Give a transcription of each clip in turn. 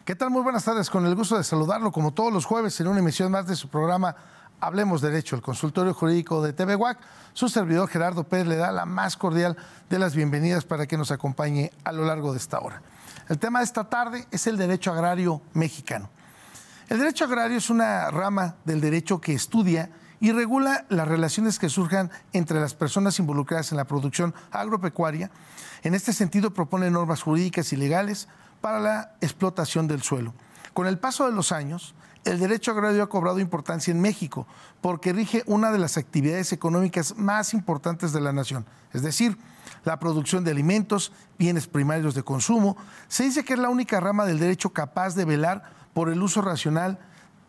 ¿Qué tal? Muy buenas tardes, con el gusto de saludarlo como todos los jueves en una emisión más de su programa Hablemos Derecho, el consultorio jurídico de TV UAC. Su servidor Gerardo Pérez le da la más cordial de las bienvenidas para que nos acompañe a lo largo de esta hora. El tema de esta tarde es el derecho agrario mexicano. El derecho agrario es una rama del derecho que estudia y regula las relaciones que surjan entre las personas involucradas en la producción agropecuaria. En este sentido, propone normas jurídicas y legales para la explotación del suelo. Con el paso de los años, el derecho agrario ha cobrado importancia en México porque rige una de las actividades económicas más importantes de la nación, es decir, la producción de alimentos, bienes primarios de consumo. Se dice que es la única rama del derecho capaz de velar por el uso racional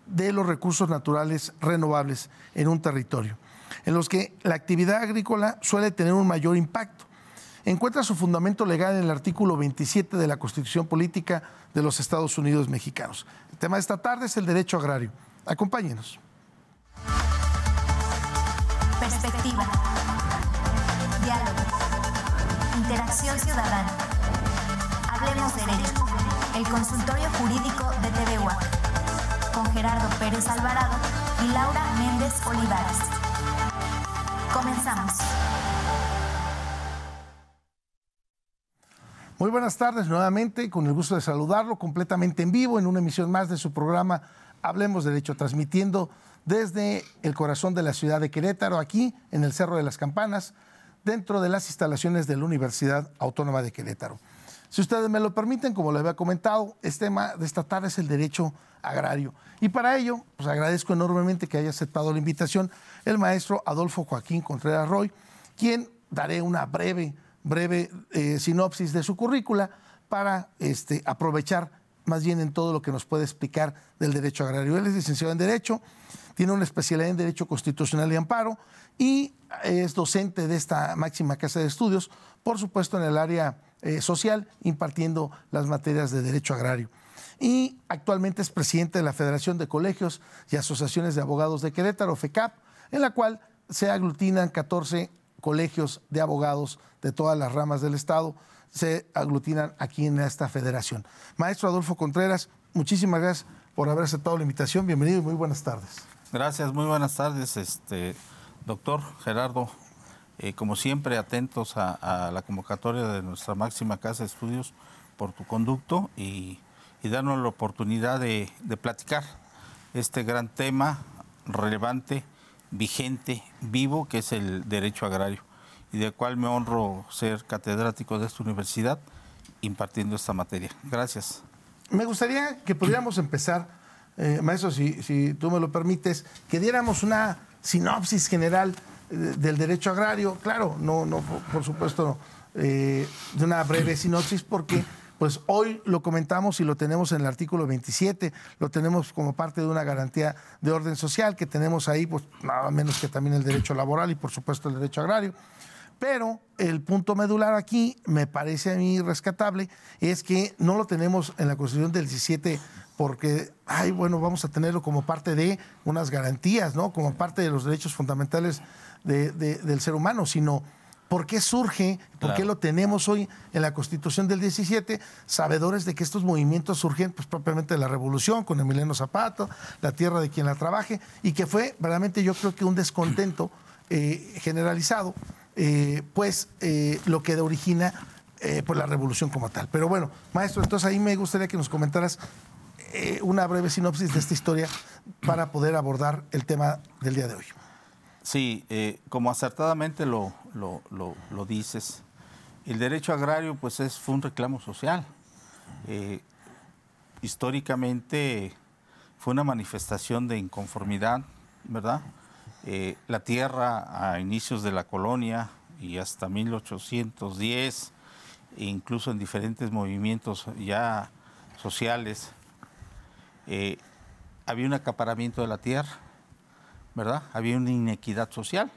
de los recursos naturales renovables en un territorio, en los que la actividad agrícola suele tener un mayor impacto. Encuentra su fundamento legal en el artículo 27 de la Constitución Política de los Estados Unidos Mexicanos. El tema de esta tarde es el derecho agrario. Acompáñenos. Perspectiva. Diálogo. Interacción ciudadana. Hablemos Derecho. El consultorio jurídico de TV UAC. Con Gerardo Pérez Alvarado y Laura Méndez Olivares. Comenzamos. Muy buenas tardes nuevamente, con el gusto de saludarlo completamente en vivo en una emisión más de su programa Hablemos Derecho, transmitiendo desde el corazón de la ciudad de Querétaro, aquí en el Cerro de las Campanas, dentro de las instalaciones de la Universidad Autónoma de Querétaro. Si ustedes me lo permiten, como les había comentado, el tema de esta tarde es el derecho agrario. Y para ello, pues agradezco enormemente que haya aceptado la invitación el maestro Adolfo Joaquín Contreras Roy, quien daré una breve sinopsis de su currícula para aprovechar más bien en todo lo que nos puede explicar del derecho agrario. Él es licenciado en Derecho, tiene una especialidad en Derecho Constitucional y Amparo y es docente de esta máxima casa de estudios, por supuesto en el área social, impartiendo las materias de Derecho Agrario. Y actualmente es presidente de la Federación de Colegios y Asociaciones de Abogados de Querétaro, FECAP, en la cual se aglutinan 14 colegios de abogados de todas las ramas del Estado, se aglutinan aquí en esta federación. Maestro Adolfo Contreras, muchísimas gracias por haber aceptado la invitación. Bienvenido y muy buenas tardes. Gracias, muy buenas tardes, doctor Gerardo. Como siempre, atentos a la convocatoria de nuestra máxima casa de estudios por tu conducto y darnos la oportunidad de platicar este gran tema relevante, vigente, vivo, que es el derecho agrario, y del cual me honro ser catedrático de esta universidad impartiendo esta materia. Gracias. Me gustaría que pudiéramos empezar, maestro, si tú me lo permites, que diéramos una sinopsis general del derecho agrario. Claro, no por supuesto, de una breve sinopsis, porque pues hoy lo comentamos y lo tenemos en el artículo 27, lo tenemos como parte de una garantía de orden social que tenemos ahí, pues nada menos que también el derecho laboral y por supuesto el derecho agrario. Pero el punto medular aquí, me parece a mí rescatable, es que no lo tenemos en la Constitución del 17 porque, vamos a tenerlo como parte de unas garantías, ¿no? Como parte de los derechos fundamentales del ser humano, sino ¿por qué surge? ¿Por qué lo tenemos hoy en la Constitución del 17? Sabedores de que estos movimientos surgen pues, propiamente de la Revolución, con Emiliano Zapata, la tierra de quien la trabaje, y que fue verdaderamente yo creo que un descontento generalizado, lo que origina pues, la Revolución como tal. Pero bueno, maestro, entonces ahí me gustaría que nos comentaras una breve sinopsis de esta historia para poder abordar el tema del día de hoy. Sí, como acertadamente lo dices, el derecho agrario pues fue un reclamo social. Históricamente fue una manifestación de inconformidad, ¿verdad? La tierra a inicios de la colonia y hasta 1810, e incluso en diferentes movimientos ya sociales, había un acaparamiento de la tierra, ¿verdad? Había una inequidad social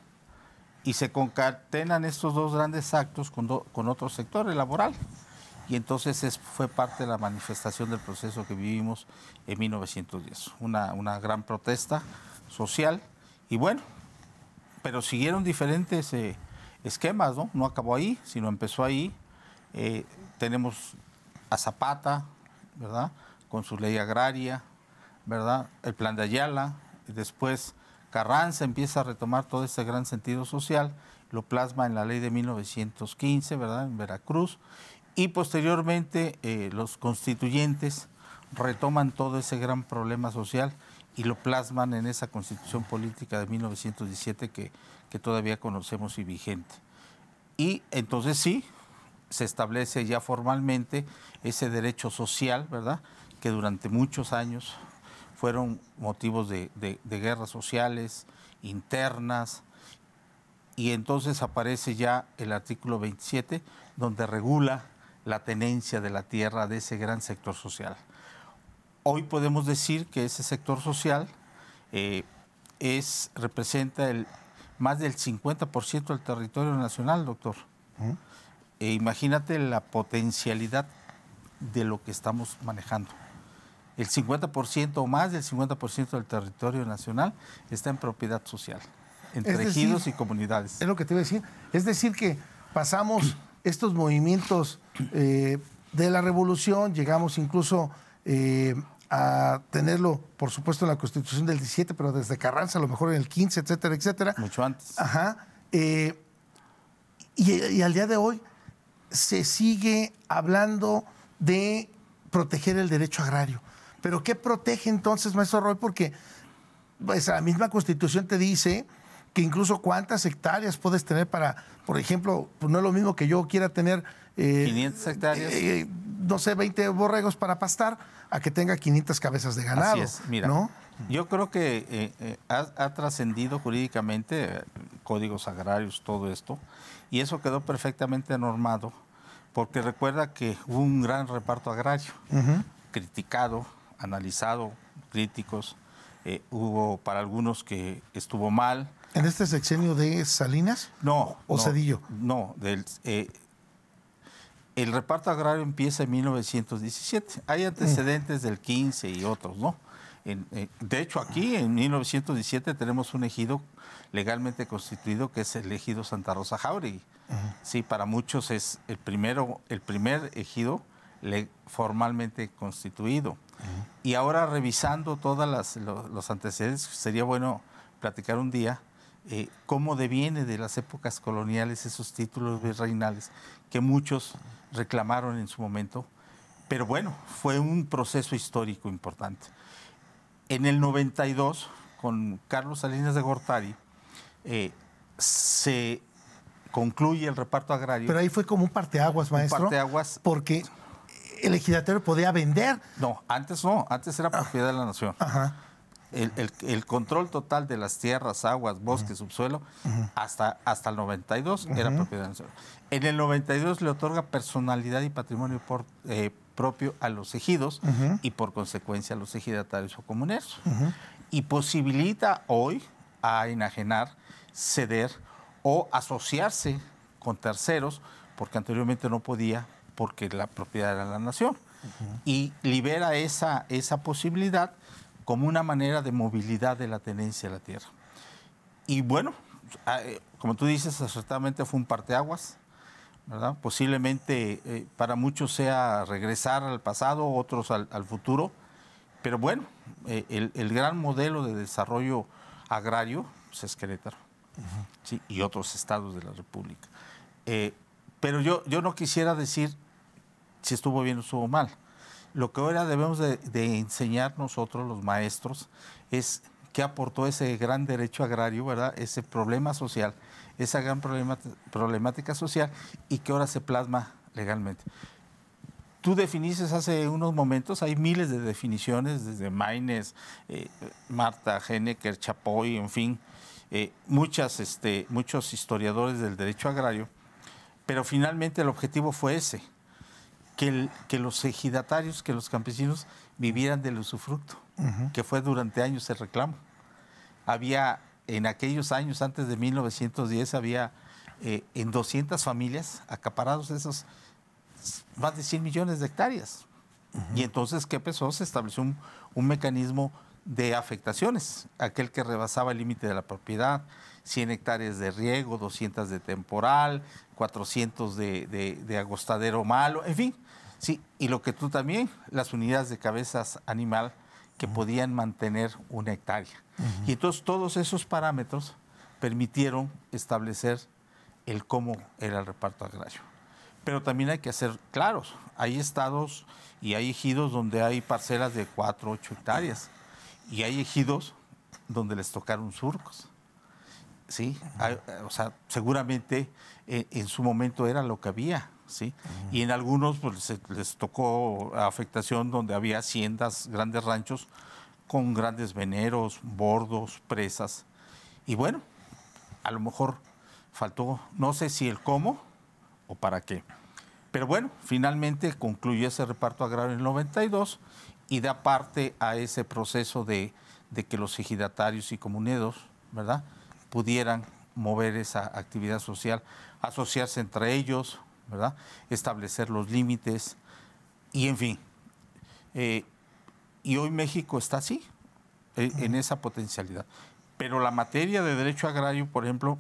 y se concatenan estos dos grandes actos con otro sector, el laboral. Y entonces fue parte de la manifestación del proceso que vivimos en 1910. Una gran protesta social y bueno, pero siguieron diferentes esquemas, ¿no? No acabó ahí, sino empezó ahí. Tenemos a Zapata, ¿verdad?, con su ley agraria, ¿verdad? El plan de Ayala, y después Carranza empieza a retomar todo ese gran sentido social, lo plasma en la ley de 1915, ¿verdad? En Veracruz, y posteriormente los constituyentes retoman todo ese gran problema social y lo plasman en esa Constitución Política de 1917 que todavía conocemos y vigente. Y entonces sí, se establece ya formalmente ese derecho social, ¿verdad?, que durante muchos años fueron motivos de guerras sociales, internas, y entonces aparece ya el artículo 27, donde regula la tenencia de la tierra de ese gran sector social. Hoy podemos decir que ese sector social representa más del 50% del territorio nacional, doctor. Imagínate la potencialidad de lo que estamos manejando. El 50% o más del 50% del territorio nacional está en propiedad social, entre ejidos y comunidades. Es lo que te iba a decir. Es decir, que pasamos estos movimientos de la revolución, llegamos incluso a tenerlo, por supuesto, en la Constitución del 17, pero desde Carranza, a lo mejor en el 15, etcétera, etcétera. Mucho antes. Ajá. Y al día de hoy se sigue hablando de proteger el derecho agrario. ¿Pero qué protege entonces, maestro Roy? Porque pues, la misma Constitución te dice que incluso cuántas hectáreas puedes tener para, por ejemplo, pues no es lo mismo que yo quiera tener 500 hectáreas. No sé, 20 borregos para pastar, a que tenga 500 cabezas de ganado. Así es, mira, ¿no? Yo creo que ha trascendido jurídicamente códigos agrarios, todo esto, y eso quedó perfectamente normado, porque recuerda que hubo un gran reparto agrario, criticado, analizado, críticos, hubo para algunos que estuvo mal. ¿En este sexenio de Salinas? No. ¿O Cedillo? No, el reparto agrario empieza en 1917. Hay antecedentes del 15 y otros, ¿no? De hecho, aquí en 1917 tenemos un ejido legalmente constituido que es el ejido Santa Rosa Jáuregui. Sí, para muchos es el primer ejido formalmente constituido. Y ahora, revisando todos los antecedentes, sería bueno platicar un día cómo deviene de las épocas coloniales esos títulos virreinales que muchos reclamaron en su momento. Pero bueno, fue un proceso histórico importante. En el 92, con Carlos Salinas de Gortari, se concluye el reparto agrario. Pero ahí fue como un parteaguas, maestro. Un parteaguas. Porque el ejidatario podía vender. No, antes era propiedad de la nación. Ajá. El control total de las tierras, aguas, bosques, subsuelo, hasta el 92 era propiedad nacional. En el 92 le otorga personalidad y patrimonio propio a los ejidos y por consecuencia a los ejidatarios o comuneros. Y posibilita hoy a enajenar, ceder o asociarse con terceros, porque anteriormente no podía, porque la propiedad era de la nación. Y libera esa posibilidad como una manera de movilidad de la tenencia de la tierra. Y bueno, como tú dices, acertadamente fue un parteaguas, ¿verdad? Posiblemente para muchos sea regresar al pasado, otros al futuro, pero bueno, el gran modelo de desarrollo agrario pues, es Querétaro, ¿sí? Y otros estados de la República. Pero yo no quisiera decir si estuvo bien o estuvo mal. Lo que ahora debemos de enseñar nosotros, los maestros, es qué aportó ese gran derecho agrario, ¿verdad? Ese problema social, esa gran problemática social y que ahora se plasma legalmente. Tú definiste hace unos momentos, hay miles de definiciones, desde Maynes, Marta, Henecker, Chapoy, en fin, muchos historiadores del derecho agrario, pero finalmente el objetivo fue ese. Que los ejidatarios, que los campesinos vivieran del usufructo, que fue durante años el reclamo. Había, en aquellos años, antes de 1910, había en 200 familias acaparados esos más de 100 millones de hectáreas. Y entonces, ¿qué pasó? Se estableció un mecanismo de afectaciones. Aquel que rebasaba el límite de la propiedad, 100 hectáreas de riego, 200 de temporal, 400 de agostadero malo, en fin. Sí, y lo que tú también, las unidades de cabezas animal que podían mantener 1 hectárea. Y entonces todos esos parámetros permitieron establecer el cómo era el reparto agrario. Pero también hay que ser claros, hay estados y hay ejidos donde hay parcelas de 4, 8 hectáreas y hay ejidos donde les tocaron surcos. ¿Sí? O sea, seguramente en su momento era lo que había, ¿sí? Y en algunos pues, les tocó afectación donde había haciendas, grandes ranchos con grandes veneros, bordos, presas. Y bueno, a lo mejor faltó, no sé si el cómo o para qué. Pero bueno, finalmente concluyó ese reparto agrario en el 92 y da parte a ese proceso de que los ejidatarios y comuneros, ¿verdad?, pudieran mover esa actividad social, asociarse entre ellos, ¿verdad?, establecer los límites y en fin. Y hoy México está así, en esa potencialidad. Pero la materia de derecho agrario, por ejemplo,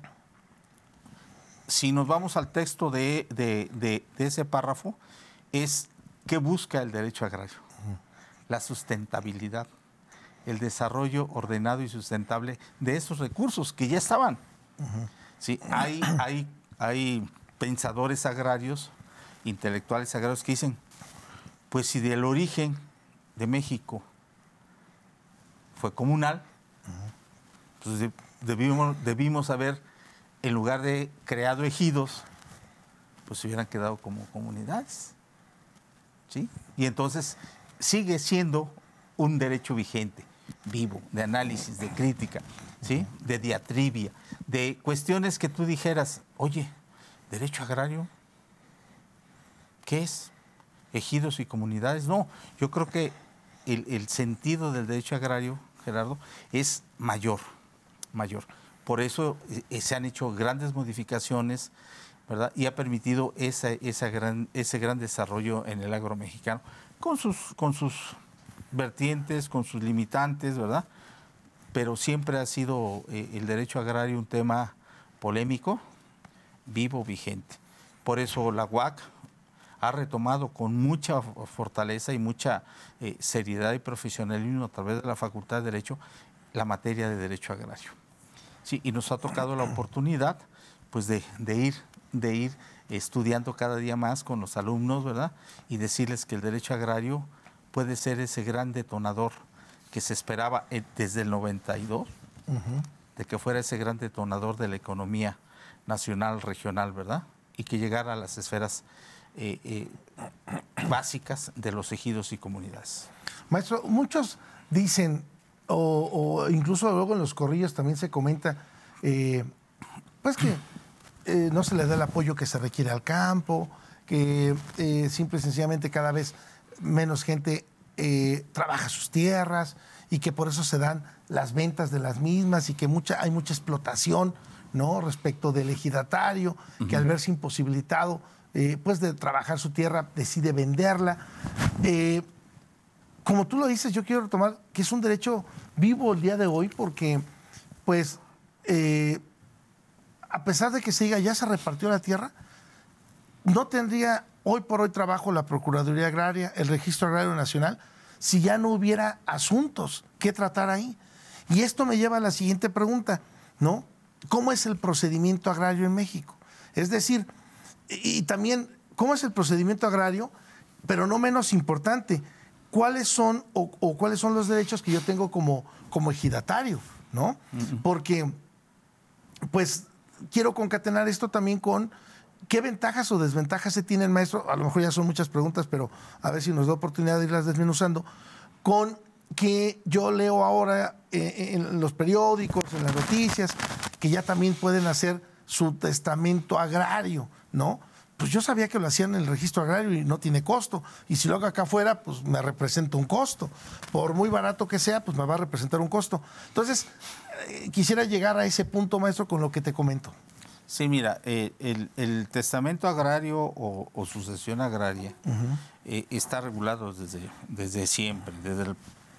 si nos vamos al texto de ese párrafo, es ¿qué busca el derecho agrario? La sustentabilidad, el desarrollo ordenado y sustentable de esos recursos que ya estaban. Sí, hay pensadores agrarios, intelectuales agrarios que dicen, pues si del origen de México fue comunal, pues debimos haber, en lugar de creado ejidos, pues se hubieran quedado como comunidades. ¿Sí? Y entonces sigue siendo un derecho vigente, vivo, de análisis, de crítica, ¿sí?, de diatribia, de cuestiones que tú dijeras, oye, ¿derecho agrario? ¿Qué es? ¿Ejidos y comunidades? No, yo creo que el sentido del derecho agrario, Gerardo, es mayor. Por eso se han hecho grandes modificaciones, ¿verdad?, y ha permitido ese gran desarrollo en el agro mexicano, con sus vertientes, con sus limitantes, ¿verdad? Pero siempre ha sido el derecho agrario un tema polémico, vivo, vigente. Por eso la UAC ha retomado con mucha fortaleza y mucha seriedad y profesionalismo a través de la Facultad de Derecho la materia de derecho agrario. Sí, y nos ha tocado la oportunidad pues de ir estudiando cada día más con los alumnos, ¿verdad? Y decirles que el derecho agrario puede ser ese gran detonador que se esperaba desde el 92, de que fuera ese gran detonador de la economía nacional, regional, ¿verdad? Y que llegara a las esferas básicas de los ejidos y comunidades. Maestro, muchos dicen, o incluso luego en los corrillos también se comenta, pues que no se le da el apoyo que se requiere al campo, que simple y sencillamente cada vez menos gente trabaja sus tierras y que por eso se dan las ventas de las mismas y que hay mucha explotación, ¿no?, respecto del ejidatario, que al verse imposibilitado pues de trabajar su tierra decide venderla. Como tú lo dices, yo quiero retomar que es un derecho vivo el día de hoy porque pues a pesar de que se diga ya se repartió la tierra, no tendría hoy por hoy trabajo la Procuraduría Agraria, el Registro Agrario Nacional, si ya no hubiera asuntos que tratar ahí. Y esto me lleva a la siguiente pregunta, ¿no? ¿Cómo es el procedimiento agrario en México? Es decir, y también, ¿cómo es el procedimiento agrario? Pero no menos importante, ¿cuáles son o cuáles son los derechos que yo tengo como ejidatario, ¿no? Porque, pues, quiero concatenar esto también con qué ventajas o desventajas se tienen, maestro, a lo mejor ya son muchas preguntas, pero a ver si nos da oportunidad de irlas desmenuzando, con que yo leo ahora en los periódicos, en las noticias, que ya también pueden hacer su testamento agrario, ¿no? Pues yo sabía que lo hacían en el registro agrario y no tiene costo. Y si lo hago acá afuera, pues me representa un costo. Por muy barato que sea, pues me va a representar un costo. Entonces, quisiera llegar a ese punto, maestro, con lo que te comento. Sí, mira, el testamento agrario o sucesión agraria está regulado desde siempre,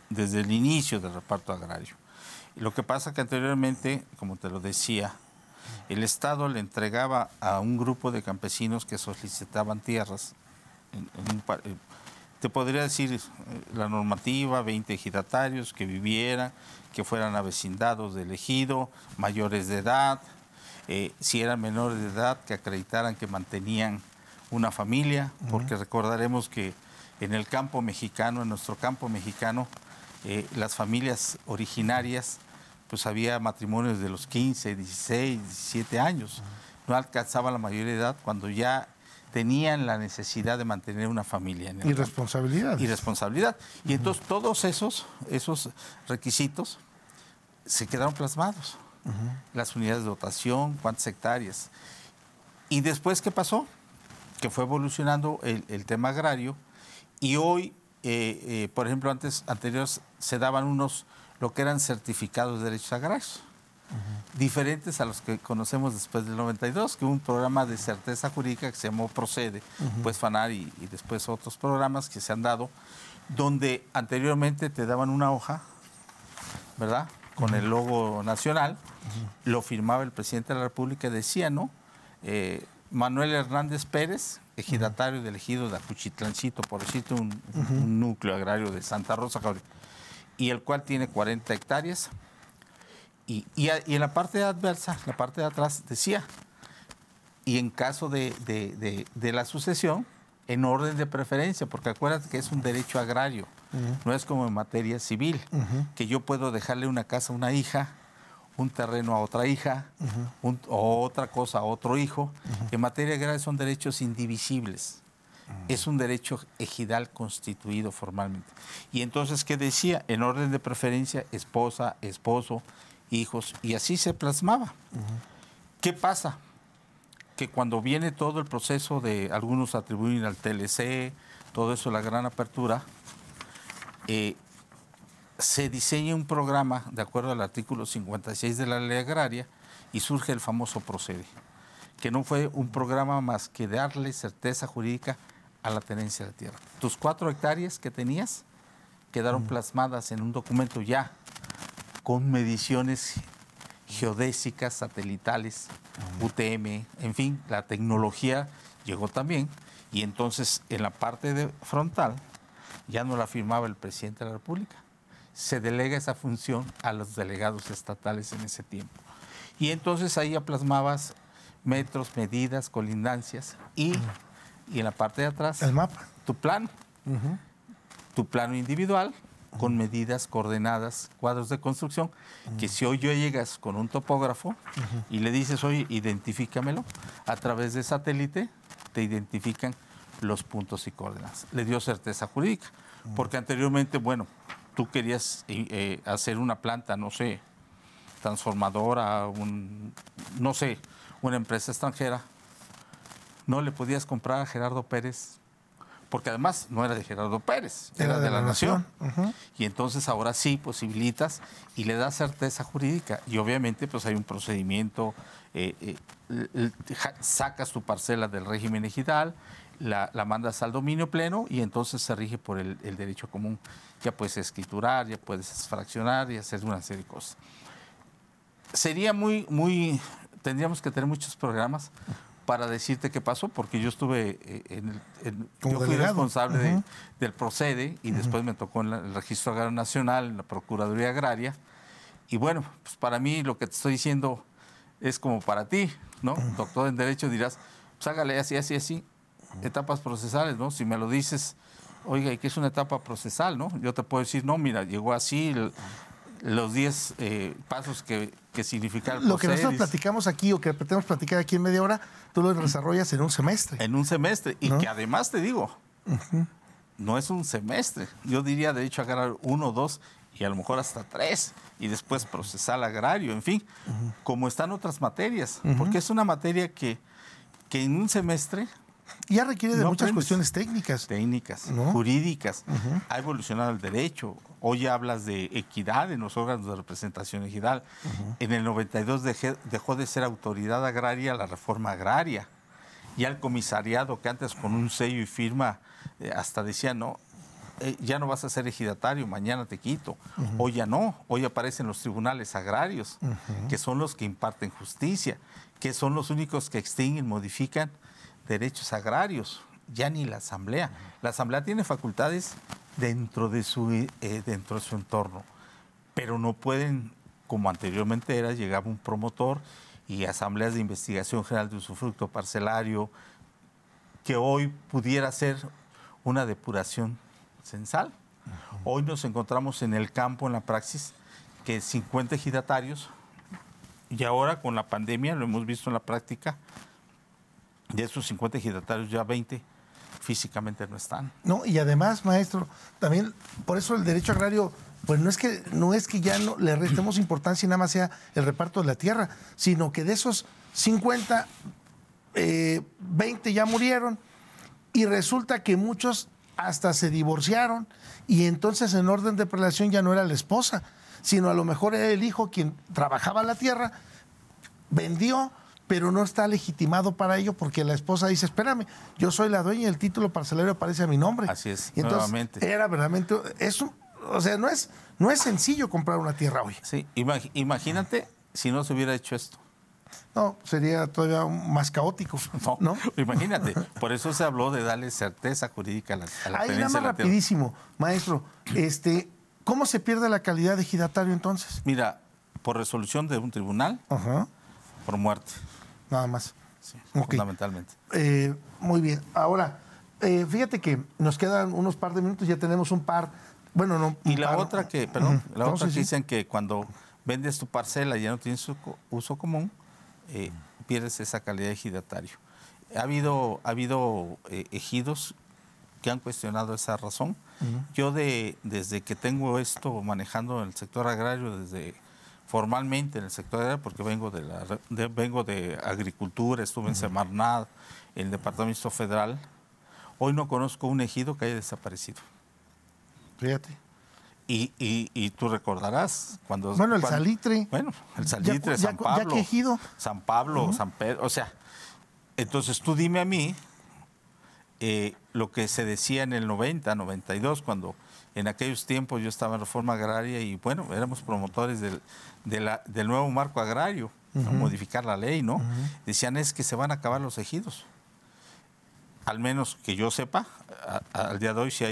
desde el inicio del reparto agrario. Y lo que pasa que anteriormente, como te lo decía, el Estado le entregaba a un grupo de campesinos que solicitaban tierras, te podría decir la normativa, 20 ejidatarios que vivieran, que fueran avecindados del ejido, mayores de edad, si eran menores de edad, que acreditaran que mantenían una familia, porque recordaremos que en el campo mexicano, en nuestro campo mexicano, las familias originarias, pues había matrimonios de los 15, 16, 17 años. No alcanzaban la mayoría de edad cuando ya tenían la necesidad de mantener una familia. En el y responsabilidad. Y responsabilidad. Y entonces todos esos requisitos se quedaron plasmados. Las unidades de dotación, cuántas hectáreas. Y después, ¿qué pasó? Que fue evolucionando el tema agrario y hoy, por ejemplo, anteriores se daban lo que eran certificados de derechos agrarios, diferentes a los que conocemos después del 92, que hubo un programa de certeza jurídica que se llamó Procede, pues FANAR y después otros programas que se han dado, donde anteriormente te daban una hoja, ¿verdad?, con el logo nacional, lo firmaba el presidente de la República y decía, ¿no?, Manuel Hernández Pérez, ejidatario del ejido de Acuchitlancito, por decirte un núcleo agrario de Santa Rosa, y el cual tiene 40 hectáreas. Y en la parte adversa, la parte de atrás, decía, y en caso de la sucesión, en orden de preferencia, porque acuérdate que es un derecho agrario, no es como en materia civil, que yo puedo dejarle una casa a una hija, un terreno a otra hija, o otra cosa a otro hijo. En materia agraria son derechos indivisibles. Es un derecho ejidal constituido formalmente. Y entonces, ¿qué decía? En orden de preferencia, esposa, esposo, hijos, y así se plasmaba. ¿Qué pasa? Que cuando viene todo el proceso de algunos atribuyen al TLC, todo eso, la gran apertura, se diseña un programa de acuerdo al artículo 56 de la Ley Agraria y surge el famoso Procede, que no fue un programa más que darle certeza jurídica a la tenencia de la tierra. Tus 4 hectáreas que tenías quedaron plasmadas en un documento ya con mediciones geodésicas, satelitales, UTM, en fin, la tecnología llegó también, y entonces en la parte frontal ya no la firmaba el presidente de la República. Se delega esa función a los delegados estatales en ese tiempo. Y entonces ahí ya plasmabas metros, medidas, colindancias y en la parte de atrás el mapa, tu plano, tu plano individual con medidas, coordenadas, cuadros de construcción, que si hoy yo llegas con un topógrafo y le dices, oye, identifícamelo, a través de satélite te identifican los puntos y coordenadas. Le dio certeza jurídica, porque anteriormente, bueno, tú querías hacer una planta, no sé, transformadora, no sé, una empresa extranjera, no le podías comprar a Gerardo Pérez, porque además no era de Gerardo Pérez, era de la Nación. Y entonces ahora sí posibilitas y le das certeza jurídica. Y obviamente pues hay un procedimiento, sacas tu parcela del régimen ejidal, la mandas al dominio pleno y entonces se rige por el derecho común. Ya puedes escriturar, ya puedes fraccionar y hacer una serie de cosas. Sería tendríamos que tener muchos programas para decirte qué pasó, porque yo estuve yo fui responsable del Procede y después me tocó en el Registro Agrario Nacional, en la Procuraduría Agraria. Y bueno, pues para mí lo que te estoy diciendo es como para ti, ¿no? Doctor en Derecho, dirás, pues hágale así, así, así. Etapas procesales, ¿no? Si me lo dices, oiga, ¿y qué es una etapa procesal, no? Yo te puedo decir, no, mira, llegó así los 10 pasos que significa el Lo que nosotros platicamos aquí o que pretendemos platicar aquí en media hora, tú lo desarrollas en un semestre. En un semestre. Y ¿no? Que además te digo, no es un semestre. Yo diría, de hecho, agarrar 1, 2 y a lo mejor hasta 3 y después procesal agrario, en fin, como están otras materias. Porque es una materia que en un semestre ya requiere de muchas cuestiones técnicas. Técnicas, ¿no? Jurídicas. Ha evolucionado el derecho. Hoy hablas de equidad en los órganos de representación ejidal. En el 92 dejó de ser autoridad agraria la reforma agraria. Ya el comisariado, que antes con un sello y firma hasta decía, no, ya no vas a ser ejidatario, mañana te quito. Hoy ya no. Hoy aparecen los tribunales agrarios, que son los que imparten justicia, que son los únicos que extinguen, modifican derechos agrarios. ya ni la Asamblea. La Asamblea tiene facultades dentro de su entorno, pero no pueden, como anteriormente era, llegaba un promotor y asambleas de investigación general de usufructo parcelario, que hoy pudiera ser una depuración censal. Hoy nos encontramos en el campo, en la praxis, que 50 ejidatarios, y ahora con la pandemia, lo hemos visto en la práctica, de esos 50 ejidatarios ya 20 físicamente no están. No, y además, maestro, también por eso el derecho agrario, pues no es que ya no le restemos importancia y nada más sea el reparto de la tierra, sino que de esos 50, 20 ya murieron y resulta que muchos hasta se divorciaron y entonces en orden de prelación ya no era la esposa, sino a lo mejor era el hijo quien trabajaba la tierra, vendió, pero no está legitimado para ello porque la esposa dice, espérame, yo soy la dueña y el título parcelario aparece a mi nombre. Así es, y entonces, nuevamente. era verdaderamente, o sea, no es sencillo comprar una tierra hoy. Sí, imagínate si no se hubiera hecho esto. No, sería todavía más caótico. ¿No? Imagínate, por eso se habló de darle certeza jurídica a la Ahí tenencia nada más de la tierra. rapidísimo, maestro, ¿cómo se pierde la calidad de ejidatario entonces? Mira, por resolución de un tribunal, Ajá, por muerte. nada más. Sí, Ok. fundamentalmente. Muy bien. Ahora, fíjate que nos quedan unos par de minutos, ya tenemos un par. Bueno, no. Y un la par. otra que, perdón, la No, otra sí, que sí. dicen que cuando vendes tu parcela y ya no tienes uso común, pierdes esa calidad de ejidatario. Ha habido ejidos que han cuestionado esa razón. Yo desde que tengo esto manejando en el sector agrario, formalmente en el sector agrario, porque vengo de agricultura, estuve en Semarnat, en el Departamento Federal, hoy no conozco un ejido que haya desaparecido. Fíjate. Y tú recordarás cuando... Bueno, el Salitre. Bueno, el Salitre, Ya- San ya- Pablo. ya que ejido. San Pablo, San Pedro, o sea, entonces tú dime a mí lo que se decía en el 90, 92, cuando en aquellos tiempos yo estaba en Reforma Agraria y bueno, éramos promotores del nuevo marco agrario, a modificar la ley, ¿no? Decían es que se van a acabar los ejidos. Al menos que yo sepa, al día de hoy, si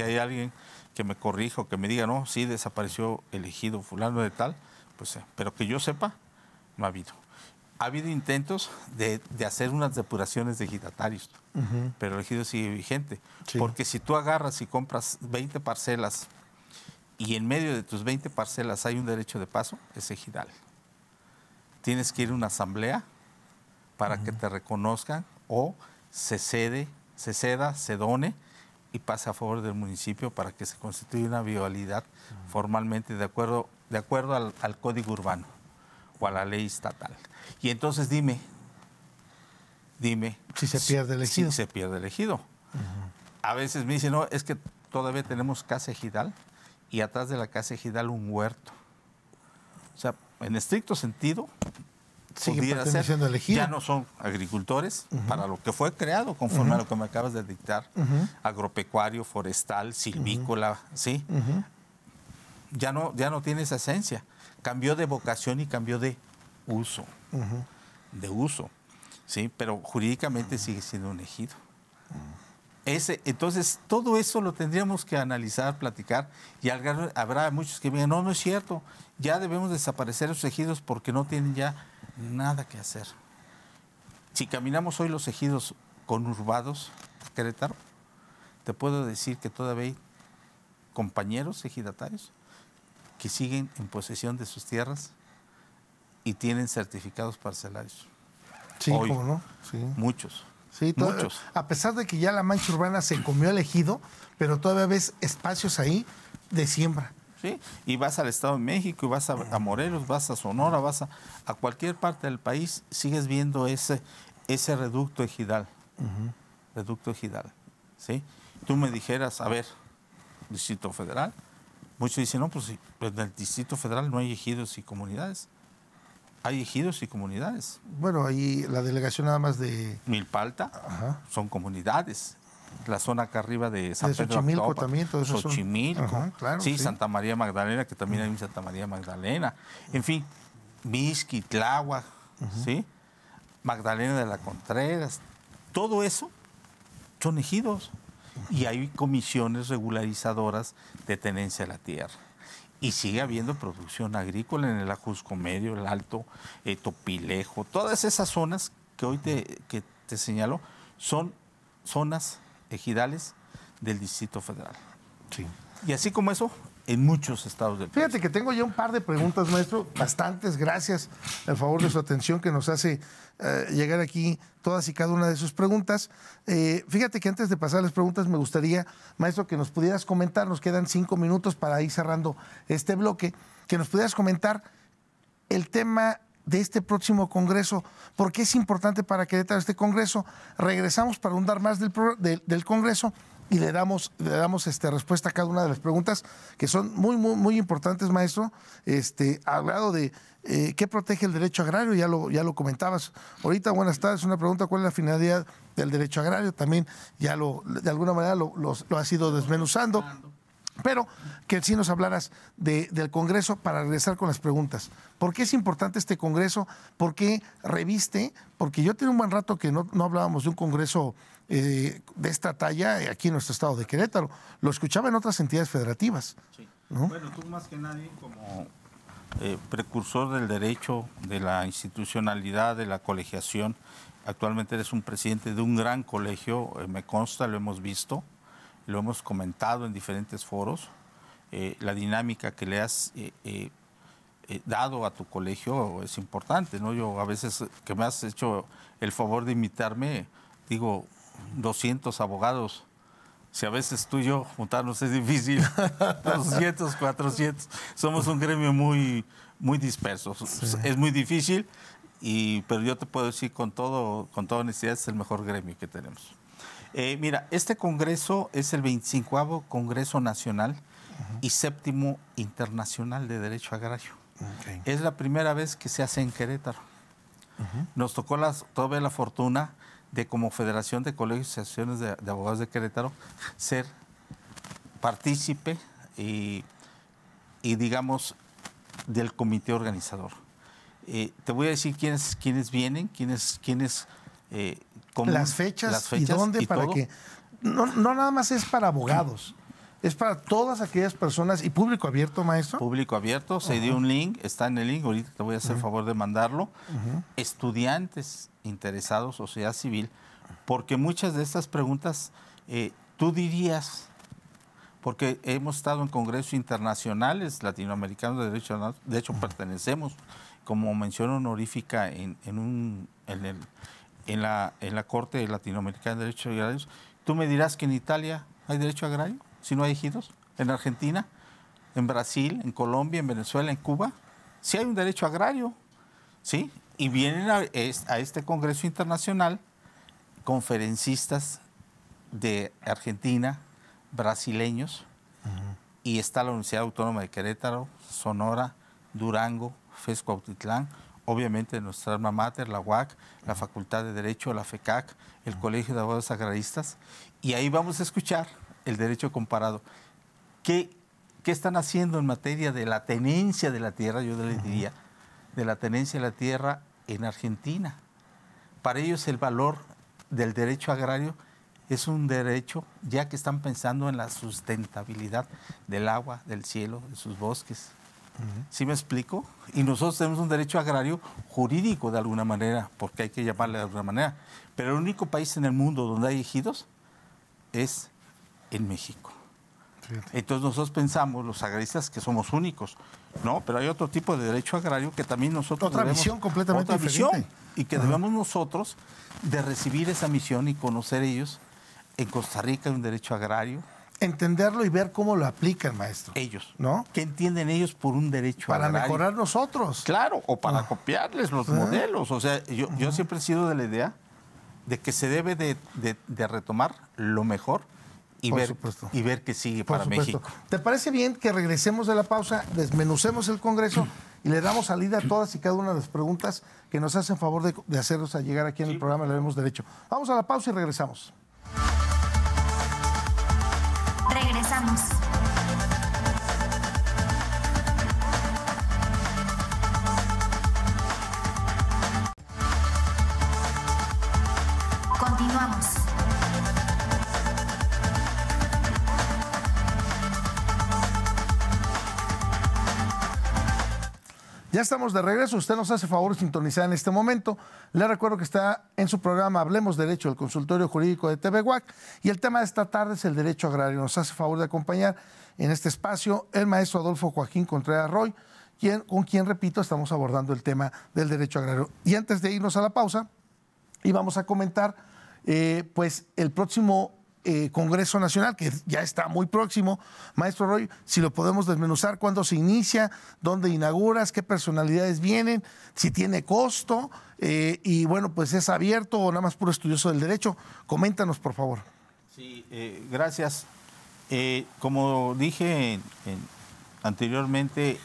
hay alguien que me corrija o que me diga, no, sí desapareció el ejido fulano de tal, pues, pero que yo sepa, no ha habido. Ha habido intentos de hacer unas depuraciones de ejidatarios, pero el ejido sigue vigente. Sí. Porque si tú agarras y compras 20 parcelas y en medio de tus 20 parcelas hay un derecho de paso, es ejidal. Tienes que ir a una asamblea para que te reconozcan o se ceda, se done y pase a favor del municipio para que se constituya una viabilidad formalmente de acuerdo al código urbano o a la ley estatal. Y entonces dime. Si se pierde el ejido. Si se pierde el ejido. A veces me dicen, no, es que todavía tenemos casa ejidal y atrás de la casa ejidal un huerto. O sea, en estricto sentido, Sigue pudiera ser, perteneciendo al ejido. ya no son agricultores para lo que fue creado conforme a lo que me acabas de dictar, agropecuario, forestal, silvícola, ¿sí? Ya no tiene esa esencia. Cambió de vocación y cambió de uso, ¿sí? Pero jurídicamente sigue siendo un ejido. Entonces, todo eso lo tendríamos que analizar, platicar, y habrá muchos que digan, no es cierto, ya debemos desaparecer los ejidos porque no tienen ya nada que hacer. Si caminamos hoy los ejidos conurbados de Querétaro, te puedo decir que todavía hay compañeros ejidatarios que siguen en posesión de sus tierras y tienen certificados parcelarios. Sí, Hoy, cómo no. Sí. Muchos. Sí, muchos. A pesar de que ya la mancha urbana se comió el ejido, pero todavía ves espacios ahí de siembra. ¿Sí? Y vas al Estado de México, y vas a Morelos, vas a Sonora, vas a cualquier parte del país, sigues viendo ese reducto ejidal. Reducto ejidal. ¿Sí? Tú me dijeras, a ver, Distrito Federal, muchos dicen, no, pues sí, en el Distrito Federal no hay ejidos y comunidades. Hay ejidos y comunidades. Bueno, ahí la delegación nada más de... Milpalta son comunidades. La zona acá arriba de San De Pedro Xochimilco Actopan, también, todo eso son- Xochimilco, Ajá, claro, sí, sí. Santa María Magdalena, que también hay un Santa María Magdalena. En fin, Mixqui, Tláhuac, ¿sí? Magdalena de la Contreras. Todo eso son ejidos. Y hay comisiones regularizadoras de tenencia de la tierra. Y sigue habiendo producción agrícola en el Ajusco Medio, el Alto, Topilejo. Todas esas zonas que hoy que te señalo son zonas ejidales del Distrito Federal. Sí. Y así como eso, en muchos estados del país. Fíjate que tengo ya un par de preguntas, maestro, bastantes, gracias al favor de su atención que nos hace llegar aquí todas y cada una de sus preguntas. Fíjate que antes de pasar las preguntas me gustaría, maestro, que nos pudieras comentar, nos quedan 5 minutos para ir cerrando este bloque, que nos pudieras comentar el tema de este próximo Congreso, por qué es importante para Querétaro este Congreso. Regresamos para ahondar más del Congreso y le damos respuesta a cada una de las preguntas que son muy importantes, maestro. Ha hablado de qué protege el derecho agrario, ya lo comentabas ahorita. Buenas tardes, una pregunta: ¿cuál es la finalidad del derecho agrario? También ya de alguna manera lo has ido desmenuzando. Pero que sí nos hablaras del Congreso para regresar con las preguntas. ¿Por qué es importante este Congreso? ¿Por qué reviste? Porque yo tenía un buen rato que no hablábamos de un Congreso de esta talla aquí en nuestro estado de Querétaro. Lo escuchaba en otras entidades federativas. Sí. ¿No? Bueno, tú más que nadie como precursor del derecho, de la institucionalidad, de la colegiación, actualmente eres un presidente de un gran colegio, me consta, lo hemos visto. Lo hemos comentado en diferentes foros, la dinámica que le has dado a tu colegio es importante, ¿no? Yo a veces que me has hecho el favor de invitarme, digo, 200 abogados. Si a veces tú y yo juntarnos es difícil, 200, 400, somos un gremio muy disperso. Sí. Es muy difícil, pero yo te puedo decir con toda honestidad, es el mejor gremio que tenemos. Mira, este congreso es el 25º Congreso Nacional y 7º Internacional de Derecho Agrario. Okay. Es la primera vez que se hace en Querétaro. Nos tocó todavía la fortuna de, como Federación de Colegios y Asociaciones de Abogados de Querétaro, ser partícipe y digamos, del comité organizador. Te voy a decir quiénes vienen, quiénes las fechas y dónde, para todo. Que no nada más es para abogados, es para todas aquellas personas y público abierto, maestro. Público abierto, se dio un link, está en el link, ahorita te voy a hacer el favor de mandarlo. Estudiantes interesados, sociedad civil, porque muchas de estas preguntas tú dirías, porque hemos estado en congresos internacionales latinoamericanos de derecho, de hecho pertenecemos como mención honorífica en la Corte Latinoamericana de Derechos Agrarios. Tú me dirás que en Italia hay derecho agrario, si no hay ejidos, en Argentina, en Brasil, en Colombia, en Venezuela, en Cuba, sí hay un derecho agrario, ¿sí? Y vienen a este Congreso Internacional conferencistas de Argentina, brasileños, y está la Universidad Autónoma de Querétaro, Sonora, Durango, FES Cuautitlán, obviamente nuestra alma mater, la UAC, la Facultad de Derecho, la FECAC, el Colegio de Abogados Agraristas, y ahí vamos a escuchar el derecho comparado. ¿Qué están haciendo en materia de la tenencia de la tierra? Yo les diría, de la tenencia de la tierra en Argentina. Para ellos el valor del derecho agrario es un derecho, ya que están pensando en la sustentabilidad del agua, del cielo, de sus bosques. ¿Sí me explico? Y nosotros tenemos un derecho agrario jurídico de alguna manera, porque hay que llamarle de alguna manera. Pero el único país en el mundo donde hay ejidos es en México. Fíjate. Entonces nosotros pensamos, los agraristas, que somos únicos. No, pero hay otro tipo de derecho agrario que también nosotros otra debemos, visión completamente otra diferente. Visión, y que debemos nosotros de recibir esa misión y conocer ellos. En Costa Rica hay un derecho agrario. Entenderlo y ver cómo lo aplican, maestro. Ellos, ¿no? ¿Qué entienden ellos por un derecho agrario? Para mejorar nosotros. Claro, o para copiarles los modelos. O sea, yo siempre he sido de la idea de que se debe de retomar lo mejor y ver qué sigue para México. ¿Te parece bien que regresemos de la pausa, desmenucemos el Congreso y le damos salida a todas y cada una de las preguntas que nos hacen favor de hacernos a llegar aquí en el programa Le Vemos Derecho? Vamos a la pausa y regresamos. Regresamos. Continuamos. Ya estamos de regreso. Usted nos hace favor de sintonizar en este momento. Le recuerdo que está en su programa Hablemos Derecho, el consultorio jurídico de TV WAC. Y el tema de esta tarde es el derecho agrario. Nos hace favor de acompañar en este espacio el maestro Adolfo Joaquín Contreras Roy, con quien, repito, estamos abordando el tema del derecho agrario. Y antes de irnos a la pausa, íbamos a comentar pues el próximo Congreso Nacional, que ya está muy próximo. Maestro Roy, si lo podemos desmenuzar, ¿cuándo se inicia? ¿Dónde inauguras? ¿Qué personalidades vienen? ¿Si tiene costo? Y bueno, pues ¿es abierto o nada más puro estudioso del derecho? Coméntanos, por favor. Sí, gracias. Como dije anteriormente,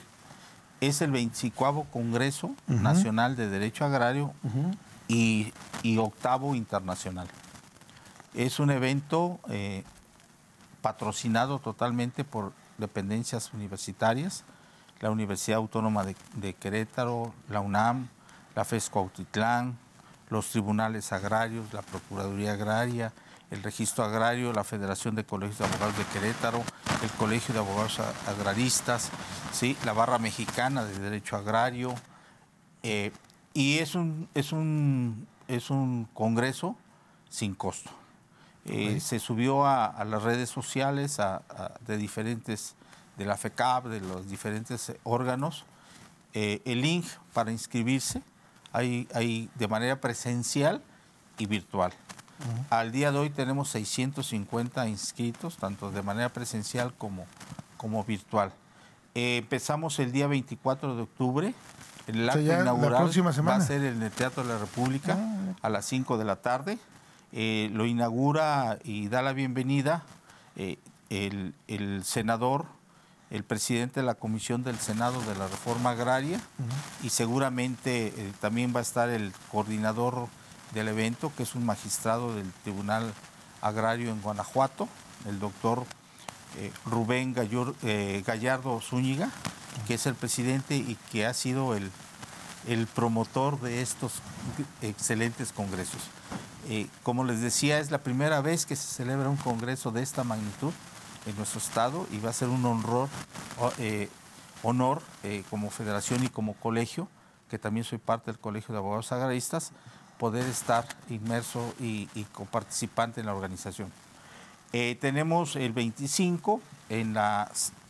es el 25º Congreso Nacional de Derecho Agrario y 8º internacional. Es un evento patrocinado totalmente por dependencias universitarias, la Universidad Autónoma de Querétaro, la UNAM, la FES Cuautitlán, los tribunales agrarios, la Procuraduría Agraria, el Registro Agrario, la Federación de Colegios de Abogados de Querétaro, el Colegio de Abogados Agraristas, ¿sí? La Barra Mexicana de Derecho Agrario. Y es un congreso sin costo. Se subió a las redes sociales de la FECAP, de los diferentes órganos, el link para inscribirse. Hay de manera presencial y virtual. Al día de hoy tenemos 650 inscritos, tanto de manera presencial como virtual. Empezamos el día 24 de octubre. El acto inaugural va a ser en el Teatro de la República a las 5 de la tarde. Lo inaugura y da la bienvenida el senador, el presidente de la Comisión del Senado de la Reforma Agraria, y seguramente también va a estar el coordinador del evento, que es un magistrado del Tribunal Agrario en Guanajuato, el doctor Rubén Gallardo Zúñiga, que es el presidente y que ha sido el promotor de estos excelentes congresos. Como les decía, es la primera vez que se celebra un congreso de esta magnitud en nuestro estado y va a ser un honor como federación y como colegio, que también soy parte del Colegio de Abogados Agraristas, poder estar inmerso y coparticipante en la organización. Tenemos el 25 en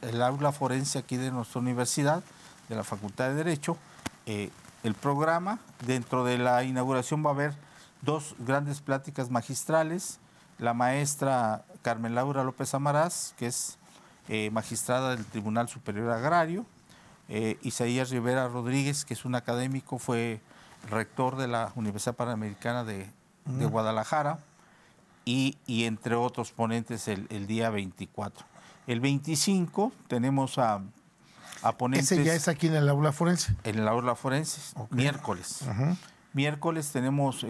el aula forense aquí de nuestra universidad, de la Facultad de Derecho. El programa, dentro de la inauguración va a haber 2 grandes pláticas magistrales. La maestra Carmen Laura López Amaraz, que es magistrada del Tribunal Superior Agrario. Isaías Rivera Rodríguez, que es un académico, fue rector de la Universidad Panamericana de Guadalajara, y entre otros ponentes el día 24. El 25 tenemos a ponentes... Ese ya es aquí en el aula forense. En el aula forense, miércoles. Miércoles tenemos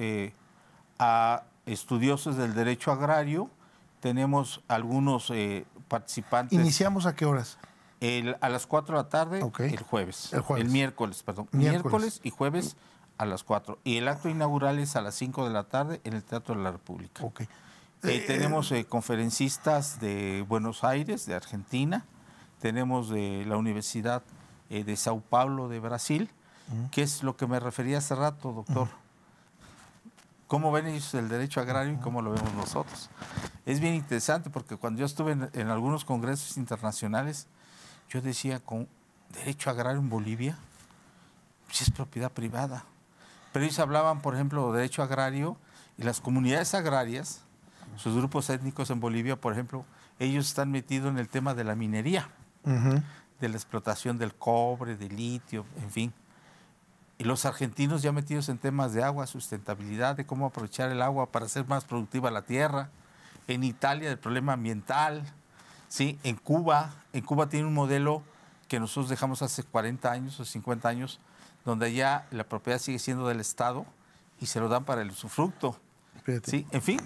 a estudiosos del derecho agrario, tenemos algunos participantes. ¿Iniciamos a qué horas? A las 4 de la tarde, el jueves. El miércoles, perdón. Miércoles y jueves a las 4. Y el acto inaugural es a las 5 de la tarde en el Teatro de la República. Tenemos conferencistas de Buenos Aires, de Argentina. Tenemos de la Universidad de Sao Paulo, de Brasil, que es lo que me refería hace rato, doctor. ¿Cómo ven ellos el derecho agrario y cómo lo vemos nosotros? Es bien interesante porque cuando yo estuve en algunos congresos internacionales, yo decía, con derecho agrario en Bolivia, si es propiedad privada. Pero ellos hablaban, por ejemplo, de derecho agrario y las comunidades agrarias, sus grupos étnicos en Bolivia, por ejemplo, ellos están metidos en el tema de la minería, de la explotación del cobre, del litio, en fin. Y los argentinos ya metidos en temas de agua, sustentabilidad, de cómo aprovechar el agua para hacer más productiva la tierra. En Italia, el problema ambiental. ¿Sí? En Cuba tiene un modelo que nosotros dejamos hace 40 años o 50 años, donde ya la propiedad sigue siendo del Estado y se lo dan para el usufructo. ¿Sí? En fin.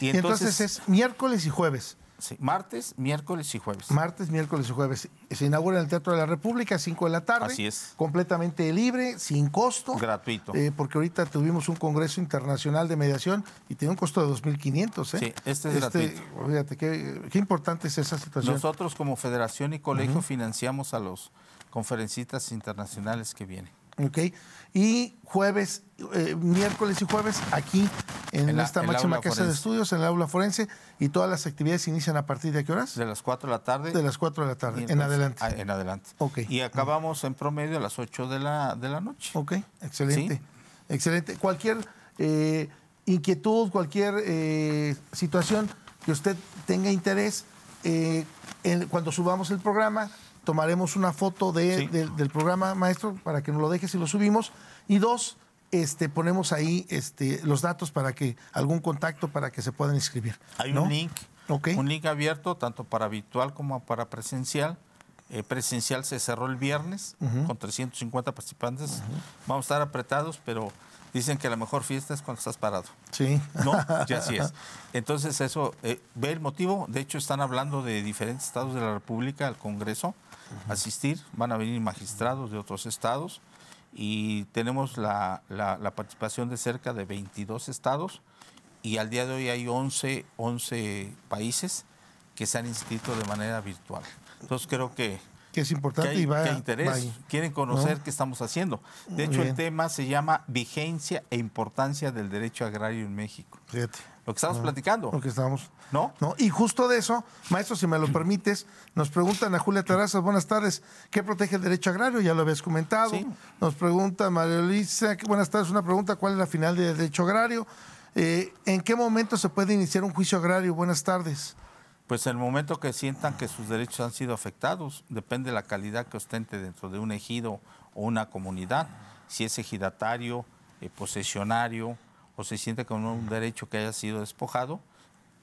Y entonces es miércoles y jueves. Sí, martes, miércoles y jueves. Martes, miércoles y jueves. Se inaugura en el Teatro de la República a 5 de la tarde. Así es. Completamente libre, sin costo. Gratuito. Porque ahorita tuvimos un Congreso Internacional de Mediación y tiene un costo de 2.500. Sí, este es gratuito. Fíjate, qué importante es esa situación. Nosotros como federación y colegio financiamos a los conferencistas internacionales que vienen. Ok. Y jueves, miércoles y jueves aquí en esta máxima casa de estudios, en el aula forense, y todas las actividades se inician a partir de ¿qué horas? De las 4 de la tarde. De las 4 de la tarde, en adelante. En adelante. Ok. Y acabamos en promedio a las 8 de la noche. Ok, excelente. ¿Sí? Excelente. Cualquier inquietud, cualquier situación que usted tenga interés, cuando subamos el programa, tomaremos una foto del programa, maestro, para que nos lo dejes y lo subimos. Y dos, ponemos ahí los datos para que algún contacto para que se puedan inscribir. Hay ¿no? un link, Okay. Un link abierto tanto para virtual como para presencial. Presencial se cerró el viernes con 350 participantes. Vamos a estar apretados, pero dicen que la mejor fiesta es cuando estás parado. Sí. No, ya así es. Entonces eso, ve el motivo. De hecho, están hablando de diferentes estados de la República al Congreso asistir. Van a venir magistrados de otros estados y tenemos la participación de cerca de 22 estados y al día de hoy hay 11 países que se han inscrito de manera virtual. Entonces creo que es importante que hay que interés, quieren conocer qué estamos haciendo. De hecho, el tema se llama Vigencia e Importancia del Derecho Agrario en México. Fíjate. Lo que estamos platicando. Lo que estamos. ¿No? Y justo de eso, maestro, si me lo permites, nos preguntan a Julia Terrazas, buenas tardes, ¿qué protege el derecho agrario? Ya lo habías comentado. Sí. Nos pregunta María Luisa, buenas tardes, una pregunta, ¿cuál es la final del derecho agrario? ¿En qué momento se puede iniciar un juicio agrario? Buenas tardes. Pues en el momento que sientan que sus derechos han sido afectados, depende de la calidad que ostente dentro de un ejido o una comunidad, si es ejidatario, posesionario o se siente con un derecho que haya sido despojado,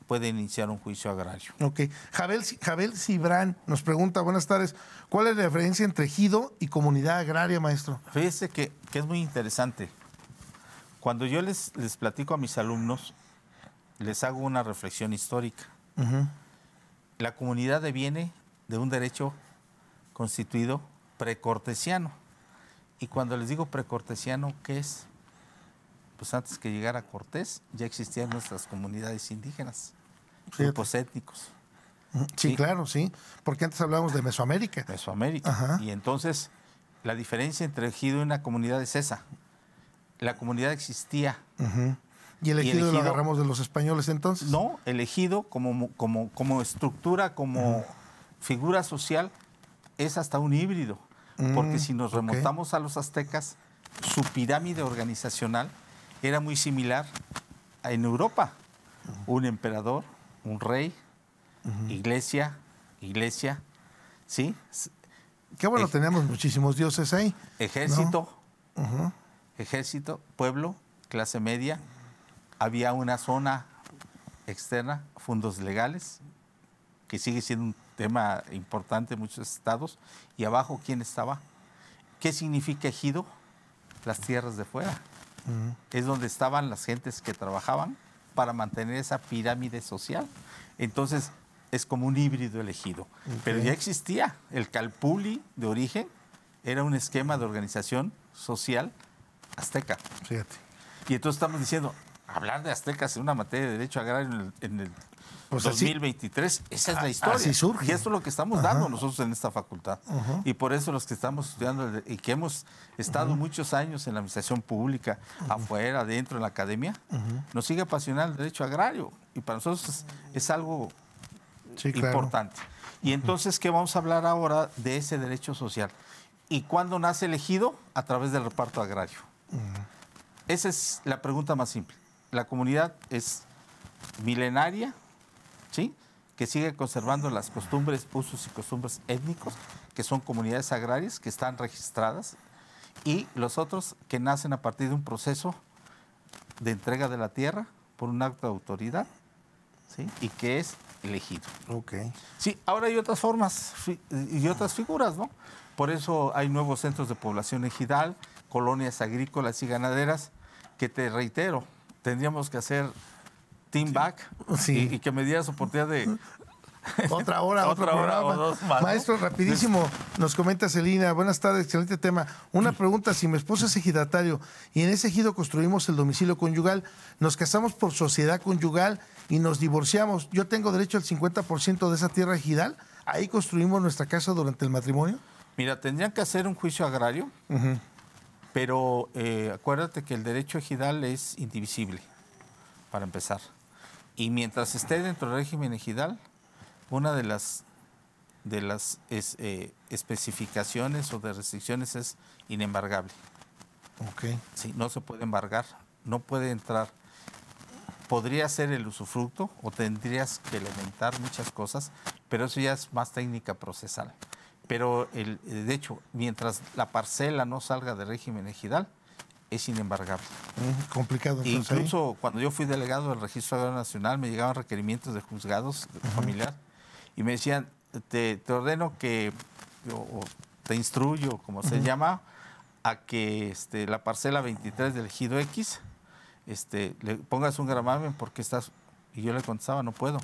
puede iniciar un juicio agrario. Ok. Jabel Cibrán nos pregunta, buenas tardes, ¿cuál es la diferencia entre ejido y comunidad agraria, maestro? Fíjese que es muy interesante. Cuando yo les platico a mis alumnos, les hago una reflexión histórica. La comunidad deviene de un derecho constituido precortesiano. Y cuando les digo precortesiano, ¿qué es? Pues antes que llegara Cortés ya existían nuestras comunidades indígenas, grupos étnicos. Sí, claro, sí, porque antes hablábamos de Mesoamérica. Mesoamérica. Ajá. Y entonces la diferencia entre ejido y una comunidad es esa. La comunidad existía. ¿Y el ejido lo agarramos de los españoles entonces? No, el ejido como estructura, como figura social, es hasta un híbrido. Porque si nos remontamos a los aztecas, su pirámide organizacional era muy similar en Europa. Un emperador, un rey, iglesia, ¿sí? Qué bueno, tenemos muchísimos dioses ahí. Ejército, ejército, pueblo, clase media. Había una zona externa, fondos legales, que sigue siendo un tema importante en muchos estados. Y abajo, ¿quién estaba? ¿Qué significa ejido? Las tierras de fuera. Es donde estaban las gentes que trabajaban para mantener esa pirámide social. Entonces, es como un híbrido el ejido. Pero ya existía. El calpulli de origen era un esquema de organización social azteca. Fíjate. Y entonces estamos diciendo, hablar de aztecas en una materia de derecho agrario en el 2023, esa es la historia. Así surge. Y esto es lo que estamos dando nosotros en esta facultad. Y por eso los que estamos estudiando y que hemos estado muchos años en la administración pública, afuera, adentro, en la academia, nos sigue apasionando el derecho agrario. Y para nosotros es algo importante. Y entonces, ¿qué vamos a hablar ahora de ese derecho social? ¿Y cuándo nace el ejido? A través del reparto agrario. Esa es la pregunta más simple. La comunidad es milenaria, ¿sí? Que sigue conservando las costumbres, usos y costumbres étnicos, que son comunidades agrarias que están registradas, y los otros que nacen a partir de un proceso de entrega de la tierra por un acto de autoridad, ¿sí? Y que es elegido. Sí, ahora hay otras formas y otras figuras, ¿no? Por eso hay nuevos centros de población ejidal, colonias agrícolas y ganaderas, que te reitero, tendríamos que hacer team back y que me dieras oportunidad de... Otra hora, otro programa. O dos más, Maestro, rapidísimo, nos comenta Celina, buenas tardes, excelente tema. Una pregunta, si mi esposo es ejidatario y en ese ejido construimos el domicilio conyugal, nos casamos por sociedad conyugal y nos divorciamos, ¿yo tengo derecho al 50% de esa tierra ejidal? ¿Ahí construimos nuestra casa durante el matrimonio? Mira, tendrían que hacer un juicio agrario, pero acuérdate que el derecho ejidal es indivisible, para empezar. Y mientras esté dentro del régimen ejidal, una de las especificaciones o de restricciones es inembargable. Ok. Sí, no se puede embargar, no puede entrar. Podría ser el usufructo o tendrías que elementar muchas cosas, pero eso ya es más técnica procesal. Pero, de hecho, mientras la parcela no salga de régimen ejidal, es inembargable. Complicado. Entonces, Incluso cuando yo fui delegado del Registro Agrario Nacional, me llegaban requerimientos de juzgados familiar y me decían, te ordeno que, o te instruyo, como se llama, a que la parcela 23 del ejido X, le pongas un gravamen porque estás... Y yo le contestaba, no puedo.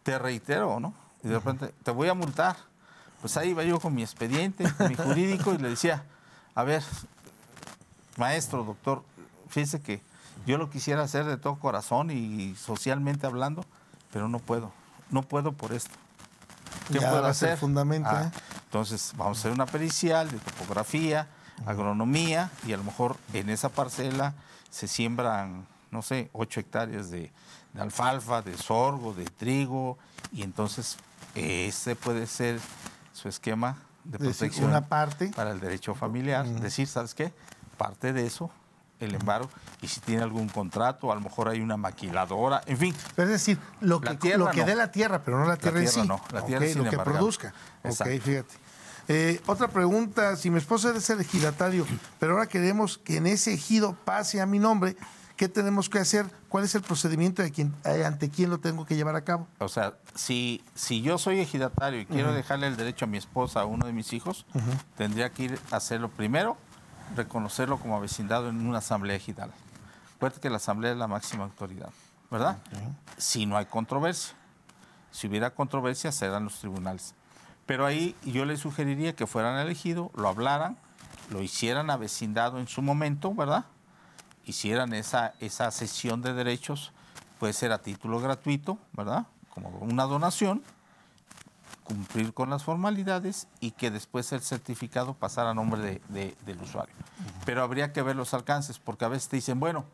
Te reitero, ¿no? Y de repente, te voy a multar. Pues ahí iba yo con mi expediente, con mi jurídico, y le decía, a ver, maestro, doctor, fíjese que yo lo quisiera hacer de todo corazón y socialmente hablando, pero no puedo. No puedo por esto. ¿Qué ya puedo va a ser hacer? fundamento. Entonces, vamos a hacer una pericial de topografía, agronomía, y a lo mejor en esa parcela se siembran, no sé, 8 hectáreas de alfalfa, de sorgo, de trigo, y entonces ese puede ser su esquema de protección una parte para el derecho familiar. Decir, ¿sabes qué? Parte de eso, el embargo, y si tiene algún contrato, a lo mejor hay una maquiladora, en fin. Pero es decir, lo La que tierra dé no. la tierra, pero no la tierra en sí. No, la tierra es lo que inembargable. produzca. Exacto. Ok, fíjate. Otra pregunta, si mi esposo es el ejidatario, pero ahora queremos que en ese ejido pase a mi nombre, ¿qué tenemos que hacer? ¿Cuál es el procedimiento ante quién lo tengo que llevar a cabo? O sea, si yo soy ejidatario y quiero dejarle el derecho a mi esposa, a uno de mis hijos, tendría que ir a hacerlo primero, reconocerlo como vecindado en una asamblea ejidal. Acuérdate que la asamblea es la máxima autoridad, ¿verdad? Si no hay controversia. Si hubiera controversia, serán los tribunales. Pero ahí yo les sugeriría que fueran al ejido, lo hablaran, lo hicieran a vecindado en su momento, ¿verdad? Hicieran esa cesión de derechos, puede ser a título gratuito, ¿verdad? Como una donación, cumplir con las formalidades y que después el certificado pasara a nombre del usuario. Pero habría que ver los alcances, porque a veces te dicen, bueno,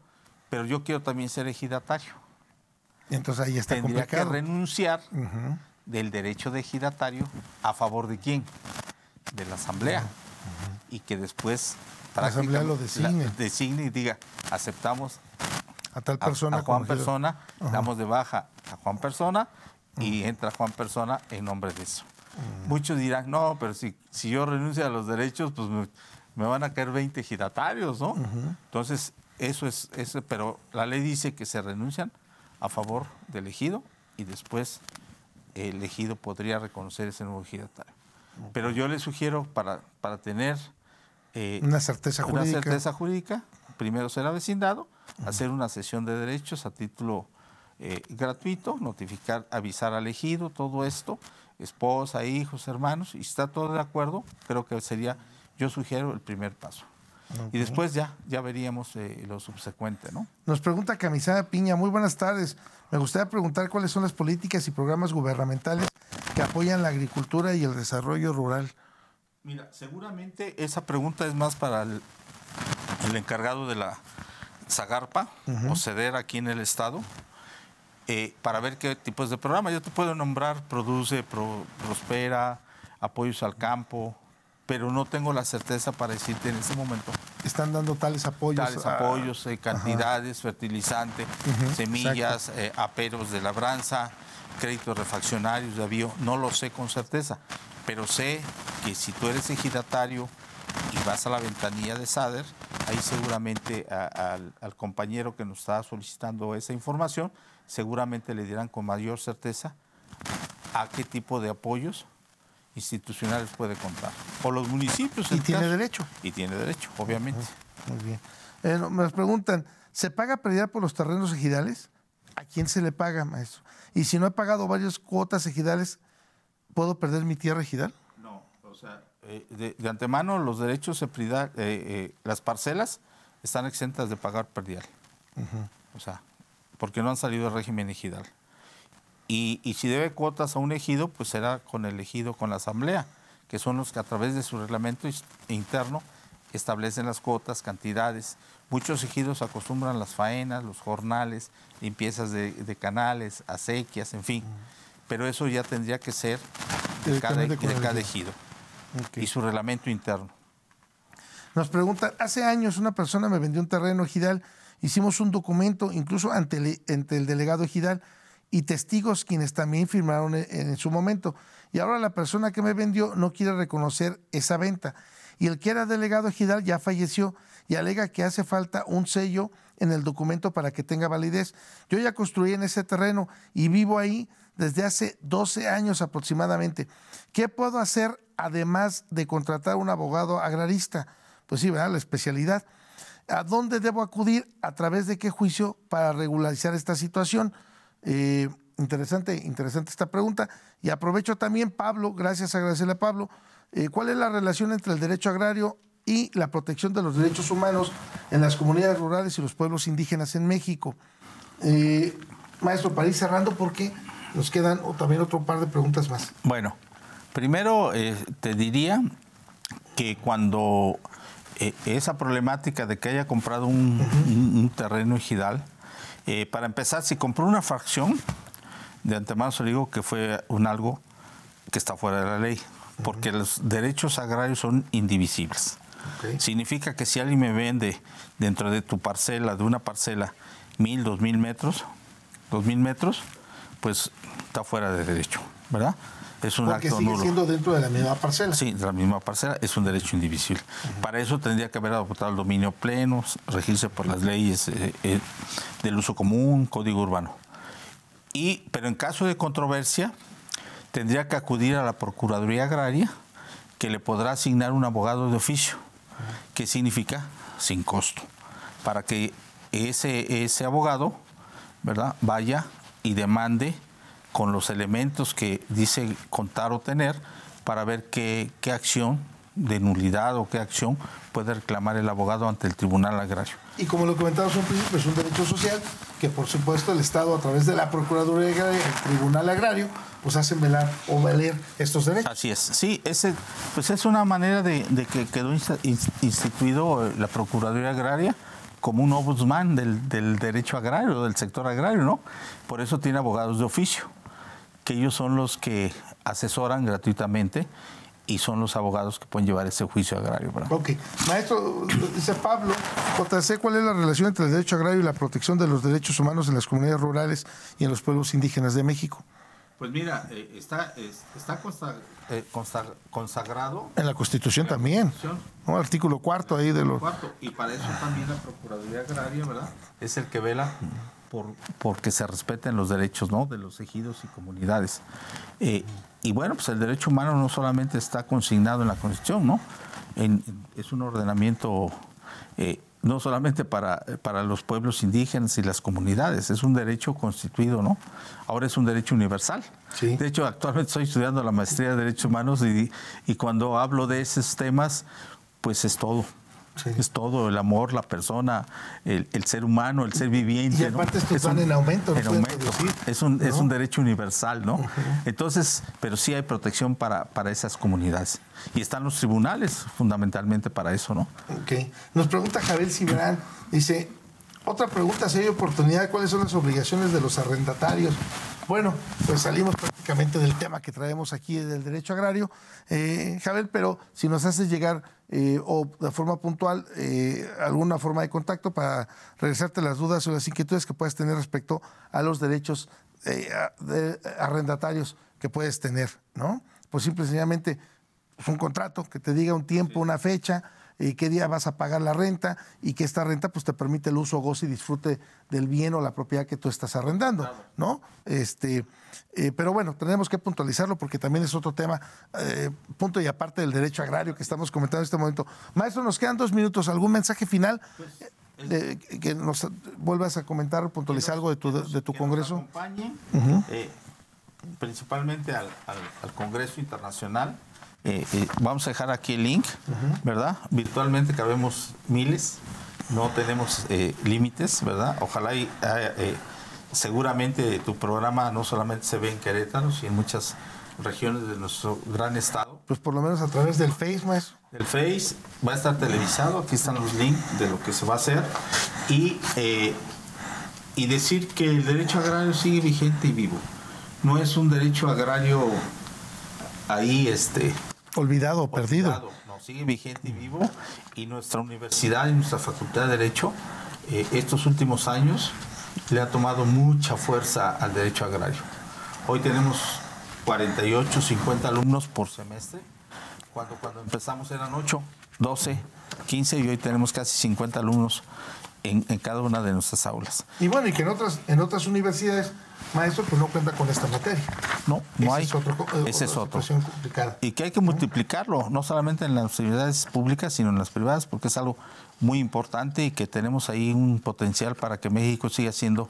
pero yo quiero también ser ejidatario. Entonces ahí está Tendría complicado. que renunciar del derecho de ejidatario a favor de quién, de la asamblea, y que después la asamblea lo designe y diga, aceptamos a tal persona, a Juan Persona, damos de baja a Juan Persona y entra Juan Persona en nombre de eso. Muchos dirán, no, pero si yo renuncio a los derechos, pues me van a caer 20 ejidatarios, ¿no? Entonces, eso, pero la ley dice que se renuncian a favor del ejido y después el ejido podría reconocer ese nuevo ejidatario. Pero yo le sugiero para tener una certeza jurídica, primero ser avecindado, hacer una cesión de derechos a título gratuito, notificar, avisar al ejido, todo esto, esposa, hijos, hermanos, y si está todo de acuerdo, creo que sería, yo sugiero el primer paso. Y después ya veríamos lo subsecuente, ¿no? Nos pregunta Camisada Piña, muy buenas tardes. Me gustaría preguntar cuáles son las políticas y programas gubernamentales que apoyan la agricultura y el desarrollo rural. Mira, seguramente esa pregunta es más para el encargado de la Zagarpa o CEDER aquí en el estado, para ver qué tipos de programas. Yo te puedo nombrar Produce, Prospera, Apoyos al Campo, pero no tengo la certeza para decirte en este momento. Están dando tales apoyos. Cantidades, fertilizante, semillas, aperos de labranza, créditos refaccionarios de avío. No lo sé con certeza, pero sé que si tú eres ejidatario y vas a la ventanilla de SADER, ahí seguramente al compañero que nos está solicitando esa información, seguramente le dirán con mayor certeza a qué tipo de apoyos institucionales puede contar. O los municipios. Y tiene derecho. Y tiene derecho, obviamente. Muy bien. Me preguntan, ¿se paga predial por los terrenos ejidales? ¿A quién se le paga, maestro? Y si no he pagado varias cuotas ejidales, ¿puedo perder mi tierra ejidal? No, o sea, de antemano los derechos de predial, las parcelas están exentas de pagar predial. O sea, porque no han salido del régimen ejidal. Y si debe cuotas a un ejido, pues será con el ejido, con la asamblea, que son los que a través de su reglamento interno establecen las cuotas, cantidades. Muchos ejidos acostumbran las faenas, los jornales, limpiezas de canales, acequias, en fin. Pero eso ya tendría que ser de cada ejido. Okay. Y su reglamento interno. Nos preguntan, hace años una persona me vendió un terreno ejidal, hicimos un documento incluso ante el delegado ejidal y testigos quienes también firmaron en su momento. Y ahora la persona que me vendió no quiere reconocer esa venta. Y el que era delegado ejidal ya falleció y alega que hace falta un sello en el documento para que tenga validez. Yo ya construí en ese terreno y vivo ahí desde hace 12 años aproximadamente. ¿Qué puedo hacer además de contratar un abogado agrarista? Pues sí, ¿verdad? La especialidad. ¿A dónde debo acudir? ¿A través de qué juicio para regularizar esta situación? Interesante esta pregunta. Y aprovecho también, Pablo, agradecerle a Pablo, ¿cuál es la relación entre el derecho agrario y la protección de los derechos humanos en las comunidades rurales y los pueblos indígenas en México? Maestro, para ir cerrando, porque nos quedan también otro par de preguntas más. Bueno, primero te diría que cuando esa problemática de que haya comprado un terreno ejidal, para empezar, si compró una fracción, de antemano se le digo que fue algo que está fuera de la ley, porque los derechos agrarios son indivisibles. Okay. Significa que si alguien me vende dentro de tu parcela, de una parcela, 1,000, 2,000 metros, 2,000 metros, pues está fuera de derecho, ¿verdad? Es un porque acto sigue nulo. Siendo dentro de la misma parcela. Sí, de la misma parcela, es un derecho indivisible. Para eso tendría que haber adoptado el dominio pleno, regirse por las leyes del uso común, código urbano. Pero en caso de controversia, tendría que acudir a la Procuraduría Agraria, que le podrá asignar un abogado de oficio. ¿Qué significa? Sin costo. Para que ese abogado, ¿verdad?, vaya y demande con los elementos que dice contar o tener para ver qué acción de nulidad o qué acción puede reclamar el abogado ante el Tribunal Agrario. Y como lo comentamos al principio, es un derecho social que por supuesto el Estado a través de la Procuraduría Agraria, el Tribunal Agrario, pues hacen velar o valer estos derechos. Así es. Sí, pues es una manera de que quedó instituido la Procuraduría Agraria como un ombudsman del derecho agrario, del sector agrario, ¿no? Por eso tiene abogados de oficio, que ellos son los que asesoran gratuitamente y son los abogados que pueden llevar ese juicio agrario, ¿verdad? Ok. Maestro, dice Pablo, JC, ¿cuál es la relación entre el derecho agrario y la protección de los derechos humanos en las comunidades rurales y en los pueblos indígenas de México? Pues mira, está consagrado en la Constitución también, ¿no? Artículo 4 ahí de los... Y para eso también la Procuraduría Agraria, ¿verdad?, es el que vela porque se respeten los derechos, ¿no?, de los ejidos y comunidades. Y bueno, pues el derecho humano no solamente está consignado en la Constitución, ¿no? Es un ordenamiento no solamente para los pueblos indígenas y las comunidades, es un derecho constituido, ¿no? Ahora es un derecho universal. Sí. De hecho, actualmente estoy estudiando la maestría de Derechos Humanos y cuando hablo de esos temas, pues es todo. Sí. Es todo, el amor, la persona, el ser humano, el ser viviente. Y aparte, ¿no?, estos van en aumento. En aumento. Es un derecho universal, ¿no? Entonces, pero sí hay protección para esas comunidades. Y están los tribunales fundamentalmente para eso, ¿no? Ok. Nos pregunta Javier Cibrán, dice, otra pregunta, si hay oportunidad, ¿cuáles son las obligaciones de los arrendatarios? Bueno, pues salimos prácticamente del tema que traemos aquí del derecho agrario, Javier, pero si nos haces llegar o de forma puntual alguna forma de contacto para regresarte las dudas o las inquietudes que puedas tener respecto a los derechos de arrendatarios que puedes tener, ¿no? Pues simple y sencillamente pues un contrato que te diga un tiempo, una fecha, qué día vas a pagar la renta y que esta renta pues te permite el uso, goce y disfrute del bien o la propiedad que tú estás arrendando, ¿no? Pero bueno, tenemos que puntualizarlo porque también es otro tema, punto y aparte del derecho agrario que estamos comentando en este momento. Maestro, nos quedan 2 minutos. ¿Algún mensaje final que nos vuelvas a comentar o puntualizar algo de tu congreso? Nos acompañen, principalmente al Congreso Internacional. Vamos a dejar aquí el link, ¿verdad? Virtualmente cabemos miles, no tenemos límites, ¿verdad? Ojalá seguramente tu programa no solamente se ve en Querétaro, sino en muchas regiones de nuestro gran estado. pues por lo menos a través del Face, maestro. El Face va a estar televisado, aquí están los links de lo que se va a hacer y decir que el derecho agrario sigue vigente y vivo. No es un derecho agrario ahí olvidado o perdido. No, sigue vigente y vivo, y nuestra universidad y nuestra facultad de Derecho estos últimos años le ha tomado mucha fuerza al derecho agrario. Hoy tenemos 48, 50 alumnos por semestre. Cuando empezamos eran 8, 12, 15 y hoy tenemos casi 50 alumnos en cada una de nuestras aulas. Y bueno, y que en otras universidades, maestro, pues no cuenta con esta materia. No hay. Ese es otro. Complicada. Y que hay que multiplicarlo, no solamente en las universidades públicas, sino en las privadas, porque es algo muy importante y que tenemos ahí un potencial para que México siga siendo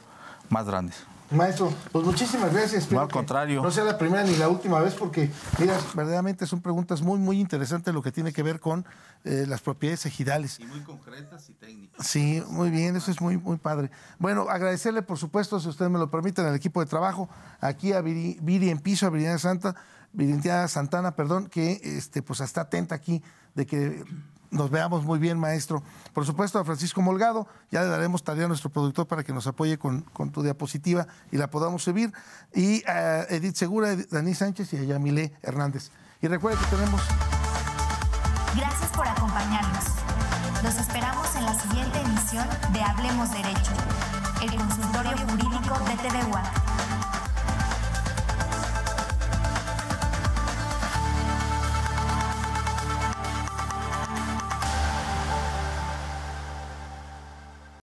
más grande. Maestro, pues muchísimas gracias. No, al contrario. No sea la primera ni la última vez, porque, mira, verdaderamente son preguntas muy, muy interesantes lo que tiene que ver con las propiedades ejidales. Y muy concretas y técnicas. Sí, muy bien, eso es muy, muy padre. Bueno, agradecerle, por supuesto, si ustedes me lo permiten, al equipo de trabajo, aquí a Viri en piso, a Viridiana Santana, que pues está atenta aquí de que nos veamos muy bien, maestro. Por supuesto, a Francisco Molgado, ya le daremos tarea a nuestro productor para que nos apoye con tu diapositiva y la podamos subir. Y a Edith Segura, a Dani Sánchez y a Yamile Hernández. Y recuerden que tenemos... Gracias por acompañarnos. Los esperamos en la siguiente emisión de Hablemos Derecho, el consultorio jurídico de TV UAC.